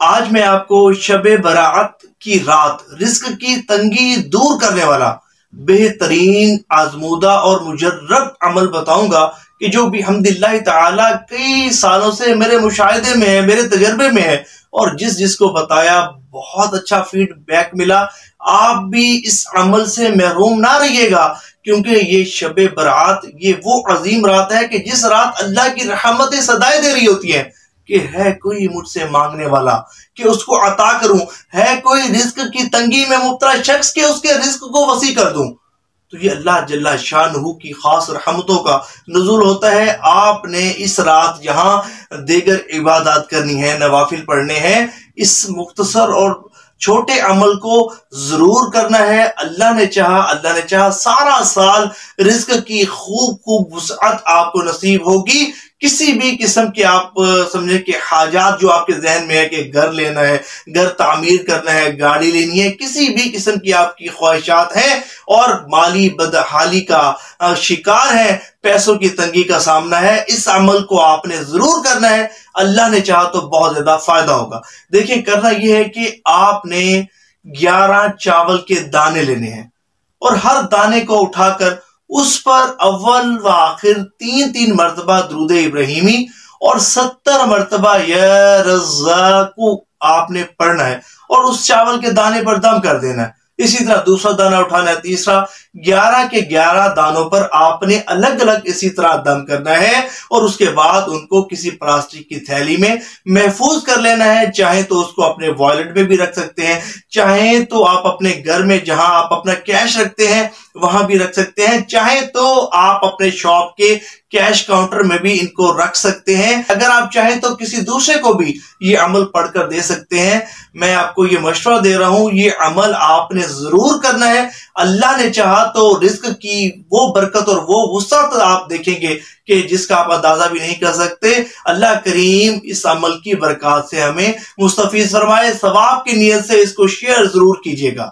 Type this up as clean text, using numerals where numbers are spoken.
آج میں آپ کو شب برات کی رات رزق کی تنگی دور کرنے والا بہترین آزمودہ اور مجرب عمل بتاؤں گا کہ جو بھی حمدللہ تعالیٰ کئی سالوں سے میرے مشاہدے میں ہے، میرے تجربے میں ہے، اور جس کو بتایا بہت اچھا فیڈ بیک ملا۔ آپ بھی اس عمل سے محروم نہ رہیے گا، کیونکہ یہ شب برات یہ وہ عظیم رات ہے کہ جس رات اللہ کی رحمتیں صدائے دے رہی ہوتی ہیں کہ ہے کوئی مجھ سے مانگنے والا کہ اس کو عطا کروں، ہے کوئی رزق کی تنگی میں مبتلا شخص کہ اس کے رزق کو وسیع کر دوں۔ تو یہ اللہ جل شانہ کی خاص رحمتوں کا نزول ہوتا ہے۔ آپ نے اس رات جہاں دیگر عبادات کرنی ہے، نوافل پڑھنے ہیں، اس مختصر اور چھوٹے عمل کو ضرور کرنا ہے۔ اللہ نے چاہا سارا سال رزق کی خوب وسعت آپ کو نصیب ہوگی۔ کسی بھی قسم کے آپ سمجھیں کہ حاجات جو آپ کے ذہن میں ہے کہ گھر لینا ہے، گھر تعمیر کرنا ہے، گاڑی لینی ہے، کسی بھی قسم کی آپ کی خواہشات ہیں اور مالی بدحالی کا شکار ہے، پیسوں کی تنگی کا سامنا ہے، اس عمل کو آپ نے ضرور کرنا ہے۔ اللہ نے چاہا تو بہت زیادہ فائدہ ہوگا۔ دیکھیں، کرنا یہ ہے کہ آپ نے 11 چاول کے دانے لینے ہیں اور ہر دانے کو اٹھا کر اس پر اول و آخر 3 مرتبہ درود ابراہیمی اور 70 مرتبہ یا رزاق آپ نے پڑھنا ہے اور اس چاول کے دانے پر دم کر دینا ہے۔ اسی طرح دوسرا دانہ اٹھانا ہے، تیسرا، 11 کے 11 دانوں پر آپ نے الگ الگ اسی طرح دم کرنا ہے اور اس کے بعد ان کو کسی پلاسٹک کی تھیلی میں محفوظ کر لینا ہے۔ چاہے تو اس کو اپنے والٹ میں بھی رکھ سکتے ہیں، چاہے تو آپ اپنے گھر میں جہاں آپ اپنا کیش رکھتے ہیں وہاں بھی رکھ سکتے ہیں، چاہے تو آپ اپنے شاپ کے کیش کاؤنٹر میں بھی ان کو رکھ سکتے ہیں۔ اگر آپ چاہیں تو کسی دوسرے کو بھی یہ عمل پڑھ کر دے سکتے ہیں۔ میں آپ کو یہ مشورہ دے رہا ہوں، یہ عمل آپ نے ضرور کرنا ہے۔ اللہ نے چاہا تو رزق کی وہ برکت اور وہ وسعت آپ دیکھیں گے کہ جس کا آپ اندازہ بھی نہیں کر سکتے۔ اللہ کریم اس عمل کی برکات سے ہمیں مستفیض فرمائے۔ ثواب کی نیت سے اس کو شیئر ضرور کیجیے گا۔